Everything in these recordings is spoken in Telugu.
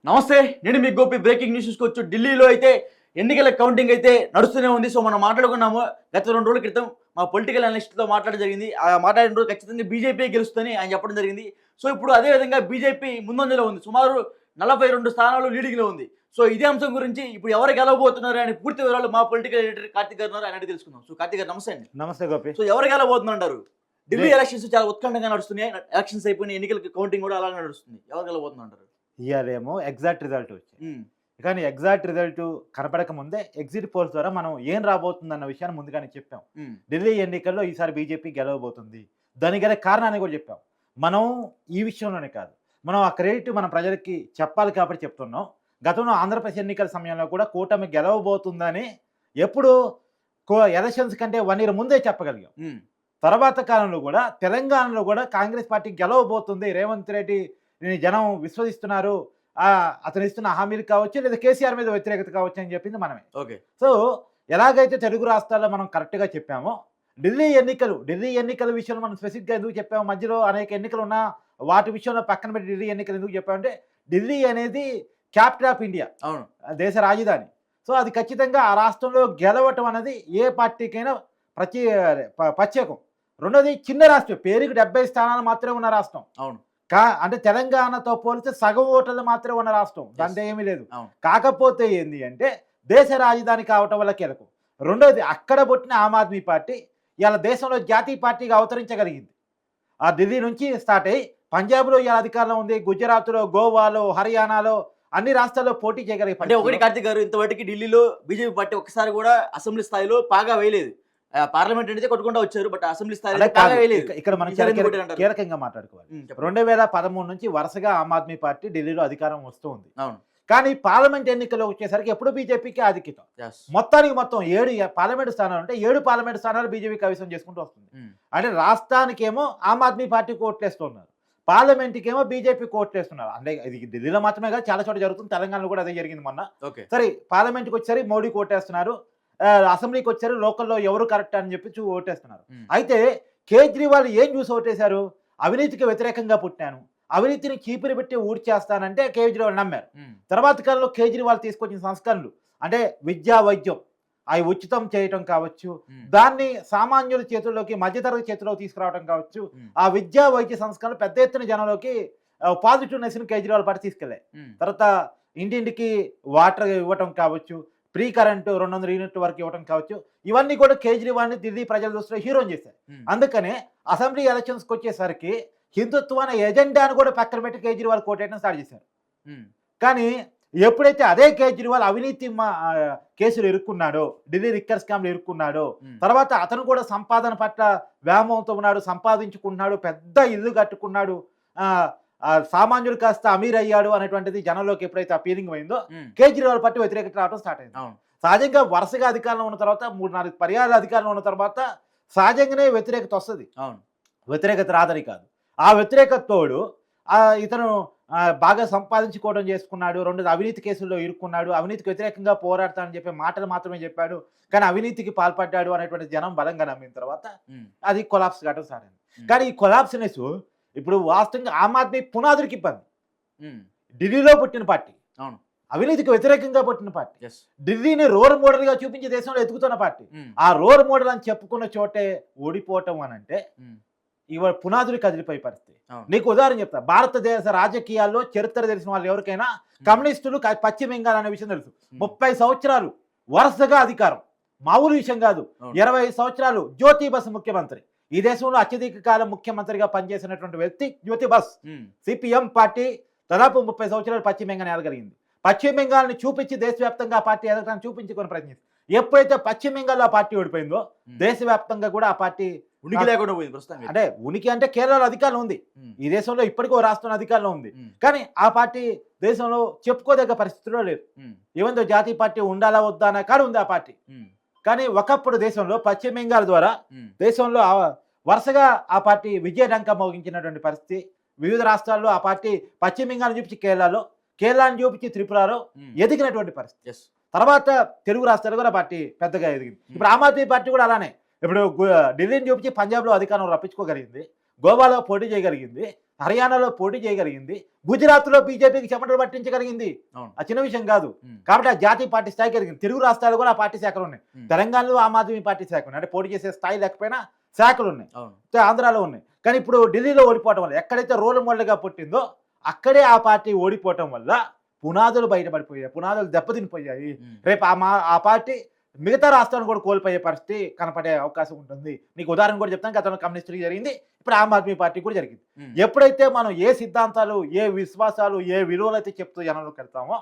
నమస్తే. నేను మీ గోపి. బ్రేకింగ్ న్యూస్ చూసుకోవచ్చు. ఢిల్లీలో అయితే ఎన్నికల కౌంటింగ్ అయితే నడుస్తూనే ఉంది. సో మనం మాట్లాడుకున్నాము గత 2 రోజుల క్రితం మా పొలిటికల్ అనలిస్ట్‌తో మాట్లాడడం జరిగింది. మాట్లాడిన రోజు ఖచ్చితంగా బీజేపీ గెలుస్తుందని ఆయన చెప్పడం జరిగింది. సో ఇప్పుడు అదే విధంగా బీజేపీ ముందంజలో ఉంది. సుమారు 42 స్థానాలు లీడింగ్‌లో ఉంది. సో ఇదే అంశం గురించి ఇప్పుడు ఎవరు గెలవబోతున్నారు అని పూర్తి వివరాలు మా పొలిటికల్ ఎడిటర్ కార్తీక్ గారు ఉన్నారు. ఆయన అడిగి తెలుసుకుందాం. సో కార్తీక్ గారు నమస్తే అండి. నమస్తే గోపి. సో ఎవరు గెలవబోతున్నారంటారు? ఢిల్లీ ఎలక్షన్స్ చాలా ఉత్కంఠంగా నడుస్తున్నాయి. ఎలక్షన్స్ అయిపోయినాయి. ఎన్నికల కౌంటింగ్ కూడా అలాగే నడుస్తుంది. ఎవరు గెలవబోతున్నారంటారు? ఇయ్యాలేమో ఎగ్జాక్ట్ రిజల్ట్ వచ్చింది. హ్మ్. కానీ ఎగ్జాక్ట్ రిజల్ట్ కనపడక ముందే ఎగ్జిట్ పోల్స్ ద్వారా మనం ఏం రాబోతుందన్న విషయాన్ని ముందుగానే చెప్పాం. హ్మ్. ఢిల్లీ ఎన్నికల్లో ఈసారి బీజేపీ గెలవబోతుంది. దానికి గల కారణాన్ని కూడా చెప్పాం. మనం ఈ విషయంలోనే కాదు, మనం ఆ క్రెడిట్ మన ప్రజలకి చెప్పాలి కాబట్టి చెప్తున్నాం. గతంలో ఆంధ్రప్రదేశ్ ఎన్నికల సమయంలో కూడా కూటమి గెలవబోతుందని ఎప్పుడు ఎలక్షన్స్ కంటే 1 year ముందే చెప్పగలిగాం. హ్మ్. తర్వాత కాలంలో కూడా తెలంగాణలో కూడా కాంగ్రెస్ పార్టీ గెలవబోతుంది, రేవంత్ రెడ్డి జనం విశ్వసిస్తున్నారు, అతను ఇస్తున్న హామీలు కావచ్చు, లేదా కేసీఆర్ మీద వ్యతిరేకత కావచ్చు అని చెప్పింది మనమే. ఓకే. సో ఎలాగైతే తెలుగు రాష్ట్రాల్లో మనం కరెక్ట్గా చెప్పామో, ఢిల్లీ ఎన్నికల విషయంలో మనం స్పెసిఫిక్గా ఎందుకు చెప్పాము, మధ్యలో అనేక ఎన్నికలు ఉన్నా వాటి విషయంలో పక్కన పెట్టి ఢిల్లీ ఎన్నికలు ఎందుకు చెప్పామంటే, ఢిల్లీ అనేది క్యాపిటల్ ఆఫ్ ఇండియా, అవును, దేశ రాజధాని. సో అది ఖచ్చితంగా ఆ రాష్ట్రంలో గెలవటం అనేది ఏ పార్టీకైనా ప్రత్యేకం. రెండోది చిన్న రాష్ట్రం, పేరుకి 70 స్థానాలు మాత్రమే ఉన్న రాష్ట్రం. అవును. అంటే తెలంగాణతో పోలిస్తే సగం ఓటర్లు మాత్రమే ఉన్న రాష్ట్రం, దాంతో ఏమీ లేదు. అవును. కాకపోతే ఏంది అంటే దేశ రాజధాని కావటం వల్ల కీలకం. రెండోది అక్కడ పుట్టిన ఆమ్ ఆద్మీ పార్టీ ఇవాళ దేశంలో జాతీయ పార్టీగా అవతరించగలిగింది. ఆ ఢిల్లీ నుంచి స్టార్ట్ అయ్యి పంజాబ్లో ఇవాళ అధికారంలో ఉంది, గుజరాత్లో, గోవాలో, హర్యానాలో అన్ని రాష్ట్రాల్లో పోటీ చేయగలిగే. అంటే ఒకటి కార్తీక్ గారు, ఇంతవరకు ఢిల్లీలో బీజేపీ పార్టీ ఒక్కసారి కూడా అసెంబ్లీ స్థాయిలో పాగా వేయలేదు. పార్లమెంట్ అయితే కొట్టుకుంటూ వచ్చారు, బట్ అసెంబ్లీ స్థాయిలో పాగా వేయలేదు. ఇక్కడ మనం కీలకంగా మాట్లాడుకోవాలి. 2013 నుంచి వరుసగా ఆమ్ ఆద్మీ పార్టీ ఢిల్లీలో అధికారం వస్తూ ఉంది. అవును. కానీ పార్లమెంట్ ఎన్నికల్లో వచ్చేసరికి ఎప్పుడు బీజేపీకి ఆధిక్యత. మొత్తానికి మొత్తం 7 పార్లమెంట్ స్థానాలు అంటే 7 పార్లమెంట్ స్థానాలు బీజేపీ కైవసం చేసుకుంటూ వస్తుంది. అంటే రాష్ట్రానికేమో ఆమ్ ఆద్మీ పార్టీ ఓట్లేస్తున్నారు, పార్లమెంట్కి ఏమో బీజేపీ ఓట్లేస్తున్నారు. అంటే ఇది ఢిల్లీలో మాత్రమే కాదు, చాలా చోట జరుగుతుంది. తెలంగాణలో కూడా అదే జరిగింది మొన్న. సరే, పార్లమెంట్కి వచ్చేసరికి మోడీకి ఓటేస్తున్నారు, అసెంబ్లీకి వచ్చారు లోకల్లో ఎవరు కరెక్ట్ అని చెప్పి ఓటేస్తున్నారు. అయితే కేజ్రీవాల్ ఏం చూసి ఓటేశారు? అవినీతికి వ్యతిరేకంగా పుట్టాను, అవినీతిని చీపిరి పెట్టి ఊడ్చేస్తానంటే కేజ్రీవాల్ నమ్మారు. తర్వాత కాలంలో కేజ్రీవాల్ తీసుకొచ్చిన సంస్కరణలు అంటే విద్యా, వైద్యం అవి ఉచితం చేయటం కావచ్చు, దాన్ని సామాన్యుల చేతుల్లోకి, మధ్యతరగతి చేతుల్లోకి తీసుకురావడం కావచ్చు, ఆ విద్యా వైద్య సంస్కరణలు పెద్ద ఎత్తున జనంలోకి పాజిటివ్నెస్ని కేజ్రీవాల్ పార్టీ తీసుకెళ్ళాయి. తర్వాత ఇంటింటికి వాటర్ ఇవ్వటం కావచ్చు, ఫ్రీ కరెంటు 200 యూనిట్ల వరకు ఇవ్వడం కావచ్చు, ఇవన్నీ కూడా కేజ్రీవాల్ని ఢిల్లీ ప్రజల దృష్టిలో హీరోని చేశారు. అందుకనే అసెంబ్లీ ఎలక్షన్స్కి వచ్చేసరికి హిందుత్వ అనే ఎజెండాను కూడా పక్కన పెట్టి కేజ్రీవాల్ కోటేయడం స్టార్ట్ చేశారు. కానీ ఎప్పుడైతే అదే కేజ్రీవాల్ అవినీతి కేసులు ఇరుక్కున్నాడో, ఢిల్లీ లిక్కర్ స్కామ్లు ఇరుక్కున్నాడో, తర్వాత అతను కూడా సంపాదన పట్ల వ్యామోహంతో ఉన్నాడు, సంపాదించుకున్నాడు, పెద్ద ఇల్లు కట్టుకున్నాడు, సామాన్యుడు కాస్త అమీర్ అయ్యాడు అనేటువంటిది జనంలోకి ఎప్పుడైతే ఆ ఫీలింగ్ అయిందో కేజ్రీవాల్ పార్టీ వ్యతిరేకత రావడం స్టార్ట్ అయింది. సహజంగా వరుసగా అధికారంలో ఉన్న తర్వాత 3-4 పర్యాయాలు అధికారంలో ఉన్న తర్వాత సహజంగానే వ్యతిరేకత వస్తుంది. వ్యతిరేకత రాదని కాదు, ఆ వ్యతిరేకత తోడు ఇతను బాగా సంపాదించుకోవడం చేసుకున్నాడు, రెండోది అవినీతి కేసుల్లో ఇరుక్కున్నాడు, అవినీతికి వ్యతిరేకంగా పోరాడతానని చెప్పే మాటలు మాత్రమే చెప్పాడు, కానీ అవినీతికి పాల్పడ్డాడు అనేటువంటి జనం బలంగా నమ్మిన తర్వాత అది కొలాప్స్ కావడం స్టార్ట్ అయింది. కానీ ఈ కొలాప్స్నెస్ ఇప్పుడు వాస్తవంగా ఆమ్ ఆద్మీ పునాదుడికి ఇబ్బంది. ఢిల్లీలో పుట్టిన పార్టీ, అవినీతికి వ్యతిరేకంగా పుట్టిన పార్టీ, ఢిల్లీని రోల్ మోడల్ గా చూపించే దేశంలో ఎదుగుతున్న పార్టీ, ఆ రోల్ మోడల్ అని చెప్పుకున్న చోటే ఓడిపోవటం అని అంటే ఇవాళ పునాదులు కదిలిపోయే పరిస్థితి. నీకు ఉదాహరణ చెప్తా, భారతదేశ రాజకీయాల్లో చరిత్ర తెలిసిన వాళ్ళు ఎవరికైనా కమ్యూనిస్టులు పశ్చిమ బెంగాల్ అనే విషయం తెలుసు. 30 సంవత్సరాలు వరుసగా అధికారం, మామూలు విషయం కాదు. 20 సంవత్సరాలు జ్యోతి బసు ముఖ్యమంత్రి, ఈ దేశంలో అత్యధిక కాలం ముఖ్యమంత్రిగా పనిచేసినటువంటి వ్యక్తి జ్యోతి బస్. సిపిఎం పార్టీ దాదాపు 30 సంవత్సరాలు పశ్చిమ బెంగాల్ ఎదగలిగింది. పశ్చిమ బెంగాల్ని చూపించి దేశవ్యాప్తంగా ఆ పార్టీ ఎదగడానికి చూపించుకొని ప్రయత్నించింది. ఎప్పుడైతే పశ్చిమ బెంగాల్లో ఆ పార్టీ ఓడిపోయిందో దేశవ్యాప్తంగా కూడా ఆ పార్టీ ఉనికి లేకుండా పోయింది. అంటే ఉనికి అంటే కేరళలో అధికారంలో ఉంది, ఈ దేశంలో ఇప్పటికో రాష్ట్రంలో అధికారంలో ఉంది, కానీ ఆ పార్టీ దేశంలో చెప్పుకోదగ్గ పరిస్థితిలో లేదు. ఏమందో జాతీయ పార్టీ ఉండాలా వద్దా అన్న కాడ ఉంది ఆ పార్టీ. కానీ ఒకప్పుడు దేశంలో పశ్చిమ బెంగాల్ ద్వారా దేశంలో వరుసగా ఆ పార్టీ విజయ డంకా మోగించినటువంటి పరిస్థితి. వివిధ రాష్ట్రాల్లో ఆ పార్టీ పశ్చిమ బెంగాల్ చూపించి కేరళలో, కేరళను చూపించి త్రిపురలో ఎదిగినటువంటి పరిస్థితి. తర్వాత తెలుగు రాష్ట్రాలు కూడా పార్టీ పెద్దగా ఎదిగింది. ఇప్పుడు ఆమ్ ఆద్మీ పార్టీ కూడా అలానే ఇప్పుడు ఢిల్లీని చూపించి పంజాబ్లో అధికారం రప్పించుకోగలిగింది, గోవాలో పోటీ చేయగలిగింది, హర్యానాలో పోటీ చేయగలిగింది, గుజరాత్లో బీజేపీకి చెమటలు పట్టించగలిగింది. ఆ చిన్న విషయం కాదు. కాబట్టి ఆ జాతీయ పార్టీ స్థాయి కలిగింది. తెలుగు రాష్ట్రాలు కూడా ఆ పార్టీ శాఖలు ఉన్నాయి. తెలంగాణలో ఆమ్ ఆద్మీ పార్టీ శాఖ ఉన్నాయి, అంటే పోటీ చేసే స్థాయి లేకపోయినా శాఖలు ఉన్నాయి. ఆంధ్రాలో ఉన్నాయి. కానీ ఇప్పుడు ఢిల్లీలో ఓడిపోవడం వల్ల, ఎక్కడైతే రోల్ మోడల్గా పుట్టిందో అక్కడే ఆ పార్టీ ఓడిపోవటం వల్ల పునాదులు బయటపడిపోయాయి, పునాదులు దెబ్బతినిపోయాయి. రేపు ఆ పార్టీ మిగతా రాష్ట్రాలను కూడా కోల్పోయే పరిస్థితి కనపడే అవకాశం ఉంటుంది. నీకు ఉదాహరణ కూడా చెప్తాను, గతంలో కమ్యూనిస్టులకి జరిగింది, ఇప్పుడు ఆమ్ ఆద్మీ పార్టీ కూడా జరిగింది. ఎప్పుడైతే మనం ఏ సిద్ధాంతాలు, ఏ విశ్వాసాలు, ఏ విలువలు అయితే చెప్తూ జనంలోకి వెళ్తామో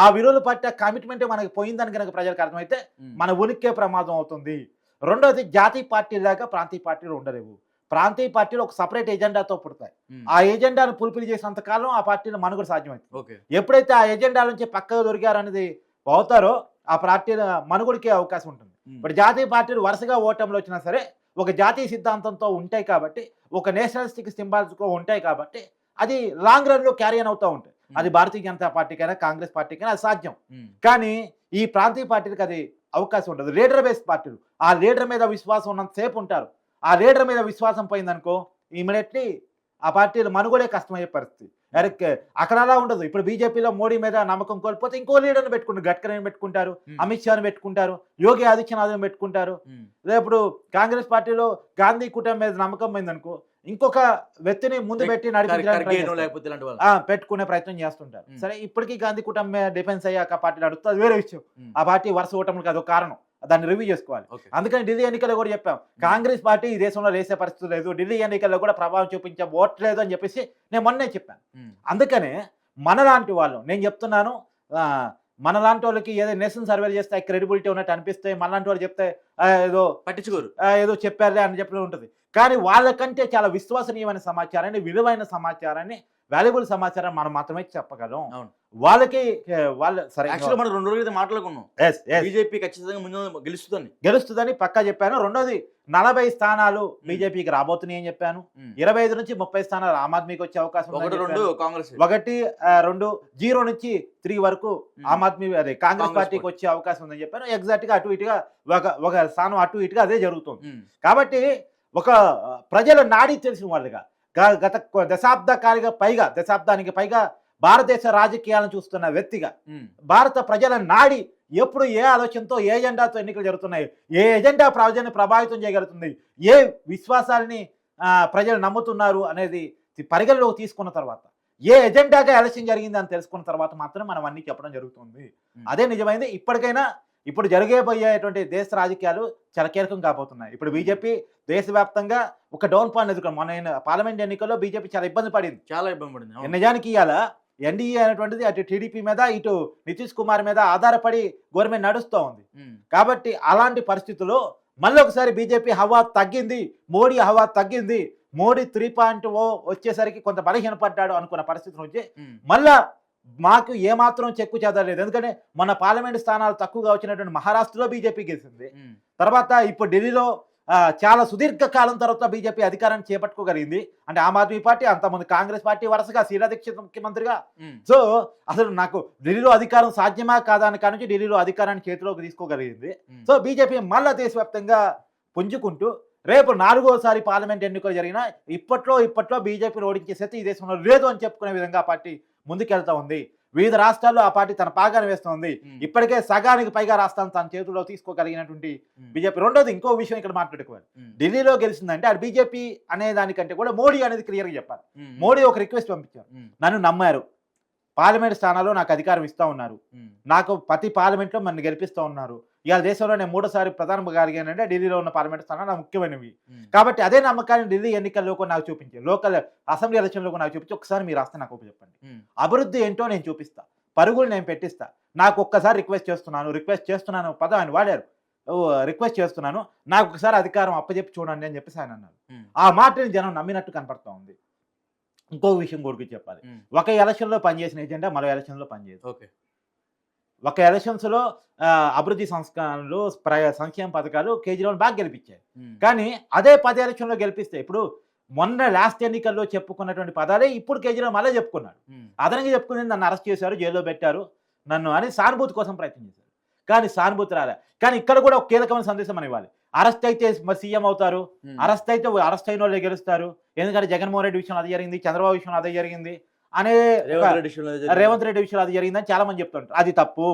ఆ విలువలు పట్ల కమిట్మెంట్ మనకి పోయిందని కనుక ప్రజలకు అర్థమైతే మన ఉనికే ప్రమాదం అవుతుంది. రెండోది, జాతీయ పార్టీలాగా ప్రాంతీయ పార్టీలు ఉండలేవు. ప్రాంతీయ పార్టీలు ఒక సపరేట్ ఎజెండాతో పుడతాయి. ఆ ఎజెండాను ఫుల్ఫిల్ చేసేంత కాలం ఆ పార్టీలు మనుగడ సాధ్యమవుతుంది. ఎప్పుడైతే ఆ ఎజెండా నుంచి పక్కకు దొరికారు అనేది అవుతారో ఆ పార్టీల మనుగడికే అవకాశం ఉంటుంది. ఇప్పుడు జాతీయ పార్టీలు వరుసగా ఓటంలో వచ్చినా సరే ఒక జాతీయ సిద్ధాంతంతో ఉంటాయి కాబట్టి, ఒక నేషనలిస్టిక్ సింబాల్స్తో ఉంటాయి కాబట్టి అది లాంగ్ రన్ లో క్యారీ ఆన్ అవుతూ ఉంటాయి. అది భారతీయ జనతా పార్టీకైనా కాంగ్రెస్ పార్టీకైనా అది సాధ్యం. కానీ ఈ ప్రాంతీయ పార్టీలకు అది అవకాశం ఉండదు. లీడర్ బేస్డ్ పార్టీలు ఆ లీడర్ మీద విశ్వాసం ఉన్నంతసేపు ఉంటారు. ఆ లీడర్ మీద విశ్వాసం పోయిందనుకో ఇమీడియట్లీ ఆ పార్టీలు మనుగడే కష్టమయ్యే పరిస్థితి. అక్కడ అలా ఉండదు. ఇప్పుడు బీజేపీలో మోడీ మీద నమ్మకం కోల్పోతే ఇంకో లీడర్ని పెట్టుకుంటారు, గడ్కరీని పెట్టుకుంటారు, అమిత్ షాని పెట్టుకుంటారు, యోగి ఆదిత్యనాథ్ని పెట్టుకుంటారు. ఇప్పుడు కాంగ్రెస్ పార్టీలో గాంధీ కూటమి మీద నమ్మకం పోయిందనుకో ఇంకొక వ్యక్తిని ముందు పెట్టి పెట్టుకునే ప్రయత్నం చేస్తుంటారు. సరే, ఇప్పటికీ గాంధీ కూటమి మీద డిఫెన్స్ అయ్యాక పార్టీ నడుస్తుంది, వేరే విషయం. ఆ పార్టీ వరుస ఓటములకు అదొక కారణం, దాన్ని రివ్యూ చేసుకోవాలి. అందుకని ఢిల్లీ ఎన్నికల్లో కూడా చెప్పాం, కాంగ్రెస్ పార్టీ ఈ దేశంలో వేసే పరిస్థితి లేదు, ఢిల్లీ ఎన్నికల్లో కూడా ప్రభావం చూపించే ఓట్లేదు అని చెప్పేసి నేను మొన్నే చెప్పాను. అందుకనే మనలాంటి వాళ్ళు, నేను చెప్తున్నాను, మనలాంటి వాళ్ళకి ఏదో నేషన్ సర్వేలు చేస్తే క్రెడిబిలిటీ ఉన్నట్టు అనిపిస్తే, మనలాంటి వాళ్ళు చెప్తే ఏదో పట్టించుకోరు, ఏదో చెప్పారులే అని చెప్పడం ఉంటుంది. కానీ వాళ్ళకంటే చాలా విశ్వసనీయమైన సమాచారాన్ని, విలువైన సమాచారాన్ని, వాల్యుబుల్ సమాచారం మనం మాత్రమే చెప్పగలం. వాళ్ళకి వాళ్ళు సరే, మనం 2 రోజులు మాట్లాడుకున్నాం, బీజేపీ ఖచ్చితంగా ముందు గెలుస్తుందని పక్కా చెప్పాను. రెండోది, 40 స్థానాలు బీజేపీకి రాబోతున్నాయి అని చెప్పాను. 25 నుంచి 30 స్థానాలు ఆమ్ ఆద్మీకి వచ్చే అవకాశం ఉంది. 1, 2, 0 నుంచి 3 వరకు ఆమ్ ఆద్మీ అదే కాంగ్రెస్ పార్టీకి వచ్చే అవకాశం ఉందని చెప్పాను. ఎగ్జాక్ట్ గా అటు ఇటుగా ఒక స్థానం అటు ఇటుగా అదే జరుగుతుంది. కాబట్టి ఒక ప్రజల నాడి తెలిసిన వాళ్ళుగా, గత దశాబ్దానికి పైగా భారతదేశ రాజకీయాలను చూస్తున్న వ్యక్తిగా, భారత ప్రజల నాడి ఎప్పుడు ఏ ఆలోచనతో, ఏ ఎజెండాతో ఎన్నికలు జరుగుతున్నాయి, ఏ ఎజెండా ప్రజల్ని ప్రభావితం చేయగలుగుతుంది, ఏ విశ్వాసాలని ప్రజలు నమ్ముతున్నారు అనేది పరిగణలోకి తీసుకున్న తర్వాత, ఏ ఎజెండాగా ఎలక్షన్ జరిగింది అని తెలుసుకున్న తర్వాత మాత్రం మనం అన్ని చెప్పడం జరుగుతుంది. అదే నిజమైంది. ఇప్పటికైనా ఇప్పుడు జరగబోయేటువంటి దేశ రాజకీయాలు చాలా కీలకం కాబోతున్నాయి. ఇప్పుడు బీజేపీ దేశవ్యాప్తంగా ఒక డౌన్ పాయింట్ ఎదుర్కొంది. మన పార్లమెంట్ ఎన్నికల్లో బీజేపీ చాలా ఇబ్బంది పడింది. నిజానికి ఇవాళ ఎన్డీఏ అనేటువంటిది అటు టీడీపీ మీద, ఇటు నితీష్ కుమార్ మీద ఆధారపడి గవర్నమెంట్ నడుస్తూ ఉంది. కాబట్టి అలాంటి పరిస్థితుల్లో మళ్ళీ ఒకసారి బీజేపీ హవా తగ్గింది, మోడీ హవా తగ్గింది, మోడీ 3.0 వచ్చేసరికి కొంత బలహీనపడ్డాడు అనుకున్న పరిస్థితి నుంచి మళ్ళా మాకు ఏమాత్రం చెక్కు చెదరలేదు. ఎందుకంటే మన పార్లమెంట్ స్థానాలు తక్కువగా వచ్చినటువంటి మహారాష్ట్రలో బీజేపీ గెలిచింది. తర్వాత ఇప్పుడు ఢిల్లీలో చాలా సుదీర్ఘ కాలం తర్వాత బీజేపీ అధికారాన్ని చేపట్టుకోగలిగింది. అంటే ఆమ్ ఆద్మీ పార్టీ, అంతకుముందు కాంగ్రెస్ పార్టీ వరుసగా శీలా దీక్షిత్ ముఖ్యమంత్రిగా. సో అసలు నాకు ఢిల్లీలో అధికారం సాధ్యమా కాదా అని కానీ ఢిల్లీలో అధికారాన్ని చేతిలోకి తీసుకోగలిగింది. సో బీజేపీ మళ్ళా దేశవ్యాప్తంగా పుంజుకుంటూ రేపు 4వసారి పార్లమెంట్ ఎన్నికలు జరిగినా ఇప్పట్లో బీజేపీని ఓడించే శక్తి ఈ దేశంలో లేదు అని చెప్పుకునే విధంగా పార్టీ ముందుకెళ్తా ఉంది. వివిధ రాష్ట్రాల్లో ఆ పార్టీ తన పాగాన్ని వేస్తుంది. ఇప్పటికే సగానికి పైగా రాష్ట్రాలను తన చేతుల్లో తీసుకోగలిగినటువంటి బీజేపీ. రెండోది, ఇంకో విషయం ఇక్కడ మాట్లాడుకోవాలి. ఢిల్లీలో గెలిచిందంటే అది బీజేపీ అనే దానికంటే కూడా మోడీ అనేది క్లియర్గా చెప్పాలి. మోడీ ఒక రిక్వెస్ట్ పంపించారు, నన్ను నమ్మారు, పార్లమెంట్ స్థానాల్లో నాకు అధికారం ఇస్తా ఉన్నారు, నాకు ప్రతి పార్లమెంట్లో నన్ను గెలిపిస్తూ ఉన్నారు. ఇవాళ దేశంలో నేను 3సారి ప్రధాని గారిగానంటే ఢిల్లీలో ఉన్న పార్లమెంట్ స్థానాలు నాకు ముఖ్యమైనవి. కాబట్టి అదే నమ్మకాన్ని ఢిల్లీ ఎన్నికల్లో కూడా నాకు చూపించి, లోకల్ అసెంబ్లీ ఎలక్షన్లో కూడా నాకు చూపించి, ఒకసారి మీరు రాస్తే నాకు చెప్పండి, అభివృద్ధి ఏంటో నేను చూపిస్తా, పరుగులు నేను పెట్టిస్తా, నాకు ఒక్కసారి రిక్వెస్ట్ చేస్తున్నాను పదం ఆయన వాడారు, రిక్వెస్ట్ చేస్తున్నాను, నాకు ఒకసారి అధికారం అప్పచెప్పి చూడండి అని చెప్పేసి ఆయన అన్నారు. ఆ మాటని జనం నమ్మినట్టు కనపడతా ఉంది. ఇంకో విషయం కూడా చెప్పాలి, ఒక ఎలక్షన్లో పనిచేసిన ఎజెండా మరో ఎలక్షన్లో పనిచేయదు. ఒక ఎలక్షన్స్లో అభివృద్ధి సంస్కరణలు, సంక్షేమ పథకాలు కేజ్రీవాల్ బాగా గెలిపించాయి. కానీ అదే 10 ఎలక్షన్లో గెలిపిస్తే, ఇప్పుడు మొన్న లాస్ట్ ఎన్నికల్లో చెప్పుకున్నటువంటి పదాలే ఇప్పుడు కేజ్రీవాల్ మళ్ళీ చెప్పుకున్నాడు. అదనంగా చెప్పుకుని నన్ను అరెస్ట్ చేశారు, జైల్లో పెట్టారు నన్ను అని సానుభూతి కోసం ప్రయత్నం చేశారు. కానీ సానుభూతి రాలే. కానీ ఇక్కడ కూడా ఒక కీలకమైన సందేశం అని ఇవ్వాలి. అరెస్ట్ అయితే మరి సీఎం అవుతారు, అరెస్ట్ అయిన వాళ్ళే గెలుస్తారు. ఎందుకంటే జగన్మోహన్ రెడ్డి విషయంలో అది జరిగింది, చంద్రబాబు విషయంలో అదే జరిగింది అనే రేవంత్ రెడ్డి విషయంలో అది జరిగిందని చాలా మంది చెప్తుంటారు. అది తప్పు.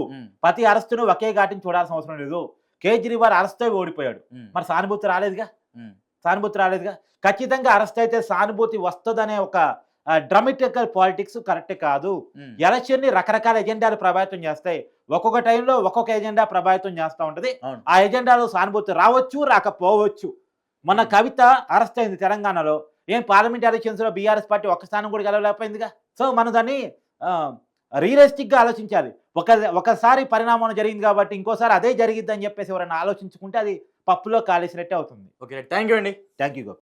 ప్రతి అరెస్టును ఒకే ఘాటిని చూడాల్సిన అవసరం లేదు. కేజ్రీవాల్ అరెస్ట్ అయి ఓడిపోయాడు, మరి సానుభూతి రాలేదుగా. ఖచ్చితంగా అరెస్ట్ అయితే సానుభూతి వస్తుందనే ఒక డ్రామాటికల్ పాలిటిక్స్ కరెక్ట్ కాదు. ఎలక్షన్ ని రకరకాల ఎజెండాలు ప్రభావితం చేస్తాయి. ఒక్కొక్క టైంలో ఒక్కొక్క ఎజెండా ప్రభావితం చేస్తూ ఉంటది. ఆ ఎజెండాలో సానుభూతి రావచ్చు, రాకపోవచ్చు. మొన్న కవిత అరెస్ట్ అయింది తెలంగాణలో. ఏం పార్లమెంట్ ఎలక్షన్స్ లో బీఆర్ఎస్ పార్టీ ఒక్క స్థానం కూడా గెలవలేకపోయిందిగా. సో మనం దాన్ని రియలిస్టిక్ గా ఆలోచించాలి. ఒకసారి పరిణామం జరిగింది కాబట్టి ఇంకోసారి అదే జరిగిద్దని చెప్పేసి ఎవరైనా ఆలోచించుకుంటే అది పప్పులో కాలేసినట్టే అవుతుంది. ఓకే, థ్యాంక్ యూ అండి. Thank you.